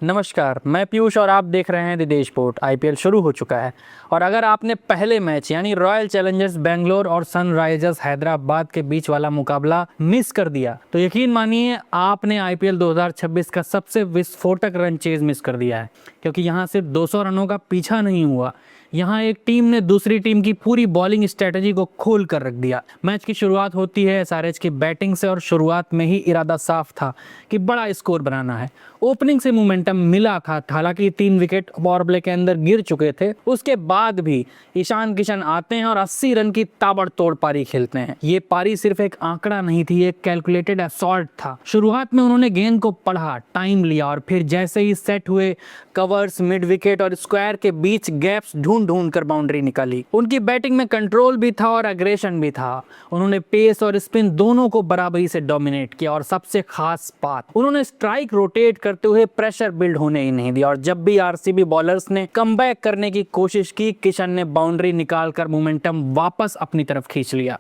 नमस्कार, मैं पीयूष और आप देख रहे हैं द देश स्पोर्ट। आईपीएल शुरू हो चुका है और अगर आपने पहले मैच यानी रॉयल चैलेंजर्स बेंगलोर और सनराइजर्स हैदराबाद के बीच वाला मुकाबला मिस कर दिया तो यकीन मानिए आपने आईपीएल 2026 का सबसे विस्फोटक रन चेज मिस कर दिया है, क्योंकि यहाँ सिर्फ 200 रनों का पीछा नहीं हुआ, यहाँ एक टीम ने दूसरी टीम की पूरी बॉलिंग स्ट्रेटजी को खोल कर रख दिया। मैच की शुरुआत होती है एसआरएच की बैटिंग से और शुरुआत में ही इरादा साफ था कि बड़ा स्कोर बनाना है। ओपनिंग से मोमेंटम मिला था, हालांकि 3 विकेट पावर प्ले के अंदर गिर चुके थे। उसके बाद भी ईशान किशन आते हैं और 80 रन की ताबड़तोड़ पारी खेलते हैं। ये पारी सिर्फ एक आंकड़ा नहीं थी, एक कैलकुलेटेड असॉल्ट था। शुरुआत में उन्होंने गेंद को पढ़ा, टाइम लिया और फिर जैसे ही सेट हुए कवर्स, मिड विकेट और स्क्वायर के बीच गैप्स ढूंढ कर बाउंड्री निकाली। उनकी बैटिंग में कंट्रोल भी था और एग्रेशन भी था। उन्होंने पेस और स्पिन दोनों को बराबरी से डोमिनेट किया और सबसे खास बात, उन्होंने स्ट्राइक रोटेट करते हुए प्रेशर बिल्ड होने ही नहीं दिया। और जब भी आरसीबी बॉलर्स ने कमबैक करने की कोशिश की, किशन ने बाउंड्री निकालकर मोमेंटम वापस अपनी तरफ खींच लिया।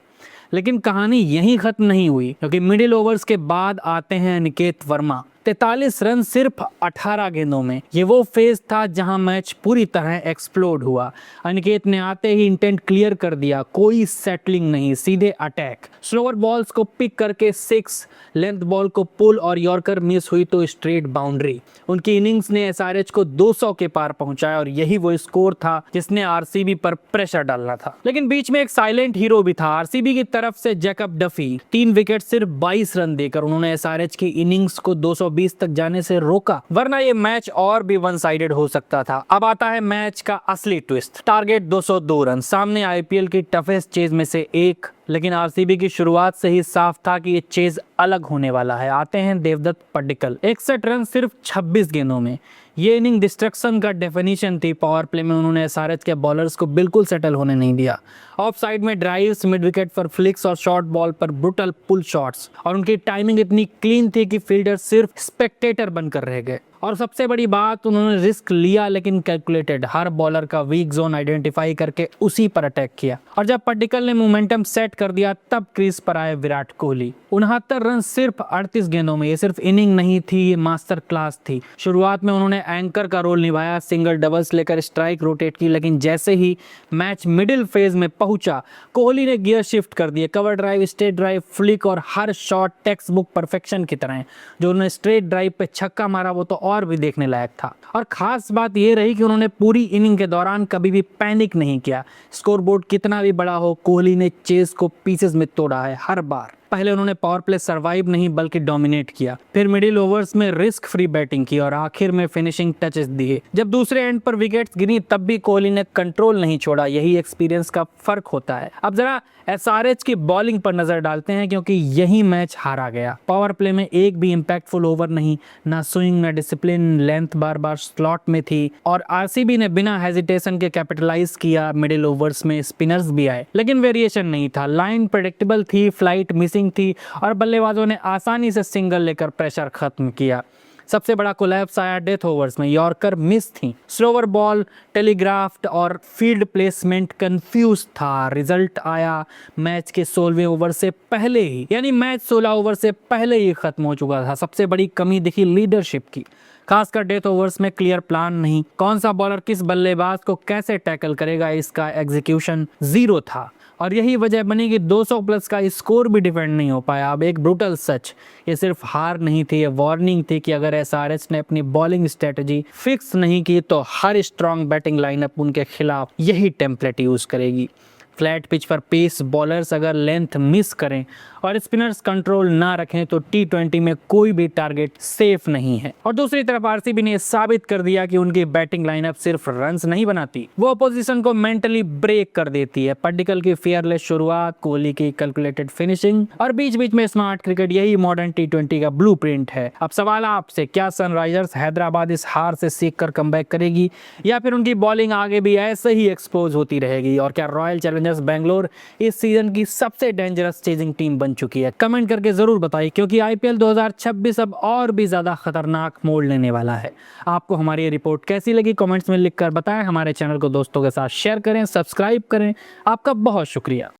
लेकिन कहानी यहीं खत्म नहीं हुई, क्योंकि मिडिल ओवर्स के बाद आते हैं अनिकेत वर्मा। 43 रन सिर्फ 18 गेंदों में। ये वो फेज था जहां मैच पूरी तरह एक्सप्लोड हुआ। अनिकेत ने आते ही इंटेंट क्लियर कर दिया, कोई सेटलिंग नहीं, सीधे अटैक। स्लोअर बॉल्स को पिक करके 6, लेंथ बॉल को पुल और यॉर्कर मिस हुई तो स्ट्रेट बाउंड्री। उनकी इनिंग्स ने एसआरएच को 200 के पार पहुंचाया और यही वो स्कोर था जिसने आरसीबी पर प्रेशर डालना था। लेकिन बीच में एक साइलेंट हीरो भी था। आरसीबी की तरफ से जैकब डफी 3 विकेट सिर्फ 22 रन देकर उन्होंने एसआरएच की इनिंग्स को 220 तक जाने से रोका, वरना ये मैच और भी वन साइडेड हो सकता था। अब आता है मैच का असली ट्विस्ट। टारगेट 202 रन, सामने आईपीएल की टफेस्ट चेज में से एक। लेकिन आरसीबी की शुरुआत से ही साफ था कि ये चेज अलग होने वाला है। आते हैं देवदत्त पड्डीकल, 61 रन सिर्फ 26 गेंदों में। ये इनिंग डिस्ट्रक्शन का डेफिनेशन थी। पावर प्ले में उन्होंने एसआरएच के बॉलर्स को बिल्कुल सेटल होने नहीं दिया। ऑफ साइड में ड्राइव्स, मिड विकेट पर फ्लिक्स और शॉर्ट बॉल पर ब्रूटल पुल शॉट्स, और उनकी टाइमिंग इतनी क्लीन थी कि फील्डर सिर्फ स्पेक्टेटर बनकर रह गए। और सबसे बड़ी बात, उन्होंने रिस्क लिया लेकिन कैलकुलेटेड। हर बॉलर का वीक जोन आइडेंटिफाई करके उसी पर अटैक किया। और जब पड्डीकल ने मोमेंटम सेट कर दिया तब क्रीज पर आए विराट कोहली। 69 रन सिर्फ 38 गेंदों में। ये सिर्फ इनिंग नहीं थी, ये मास्टर क्लास थी। शुरुआत में उन्होंने एंकर का रोल निभाया, सिंगल डबल्स लेकर स्ट्राइक रोटेट की, लेकिन जैसे ही मैच मिडिल फेज में पहुंचा कोहली ने गियर शिफ्ट कर दिए। Cover drive, straight drive, flick और हर शॉट टेक्स्ट बुक परफेक्शन की तरह। जो उन्होंने स्ट्रेट ड्राइव पे छक्का मारा वो तो और भी देखने लायक था। और खास बात ये रही कि उन्होंने पूरी इनिंग के दौरान कभी भी पैनिक नहीं किया। स्कोरबोर्ड कितना भी बड़ा हो, कोहली ने चेस को पीसेस में तोड़ा है हर बार। पहले उन्होंने पावर प्ले सर्वाइव नहीं बल्कि डोमिनेट किया, फिर मिडिल ओवर्स में रिस्क फ्री बैटिंग की और आखिर में फिनिशिंग टचेस दिए। जब दूसरे एंड पर विकेट्स गिरी तब भी कोहली ने कंट्रोल नहीं छोड़ा। यही एक्सपीरियंस का फर्क होता है। अब जरा एसआरएच की बॉलिंग पर नजर डालते हैं, क्योंकि यही मैच हारा गया। पावर प्ले में एक भी इंपैक्टफुल ओवर नहीं, ना स्विंग, ना डिसिप्लिन, लेंथ बार बार स्लॉट में थी और आरसीबी ने बिना हेजिटेशन के कैपिटलाइज किया। मिडिल ओवर्स में स्पिनर्स भी आए लेकिन वेरिएशन नहीं था। लाइन प्रेडिक्टेबल थी, फ्लाइट मिसिंग थी और बल्लेबाजों ने आसानी से सिंगल लेकर प्रेशर खत्म किया। सबसे बड़ा कोलैप्स आया डेथ ओवर्स में। यॉर्कर मिस थी, स्लोअर बॉल टेलीग्राफ्ड और फील्ड प्लेसमेंट कंफ्यूज था। रिजल्ट आया मैच के 16वें ओवर से पहले ही, यानी मैच 16 ओवर से पहले ही खत्म हो चुका था। सबसे बड़ी कमी दिखी लीडरशिप की, खासकर डेथ ओवर्स में क्लियर प्लान नहीं। कौन सा बॉलर किस बल्लेबाज को कैसे टैकल करेगा, इसका एग्जीक्यूशन जीरो था। और यही वजह बनी कि 200 प्लस का स्कोर भी डिफेंड नहीं हो पाया। अब एक ब्रूटल सच, ये सिर्फ हार नहीं थी, ये वार्निंग थी कि अगर एसआरएच ने अपनी बॉलिंग स्ट्रेटजी फिक्स नहीं की तो हर स्ट्रॉन्ग बैटिंग लाइनअप उनके खिलाफ यही टेम्पलेट यूज करेगी। फ्लैट पिच पर पेस बॉलर्स अगर लेंथ मिस करें और स्पिनर्स कंट्रोल ना रखें तो टी20 में कोई भी टारगेट सेफ नहीं है। और दूसरी तरफ आरसीबी ने साबित कर दिया कि उनकी बैटिंग लाइनअप सिर्फ रन्स नहीं बनाती, वो अपोजिशन को मेंटली ब्रेक कर देती है। पड्डीकल की फियरलेस शुरुआत, कोहली की कैलकुलेटेड फिनिशिंग और बीच बीच में स्मार्ट क्रिकेट, यही मॉडर्न टी20 का ब्लूप्रिंट है। अब सवाल आपसे, क्या सनराइजर्स हैदराबाद इस हार से सीख कर कमबैक करेगी या फिर उनकी बॉलिंग आगे भी ऐसे ही एक्सपोज होती रहेगी? और क्या रॉयल चैलेंजर्स बेंगलोर इस सीजन की सबसे डेंजरस चेजिंग टीम बन चुकी है? कमेंट करके जरूर बताइए, क्योंकि आईपीएल 2026 अब और भी ज्यादा खतरनाक मोड़ लेने वाला है। आपको हमारी ये रिपोर्ट कैसी लगी कमेंट्स में लिखकर बताएं। हमारे चैनल को दोस्तों के साथ शेयर करें, सब्सक्राइब करें। आपका बहुत शुक्रिया।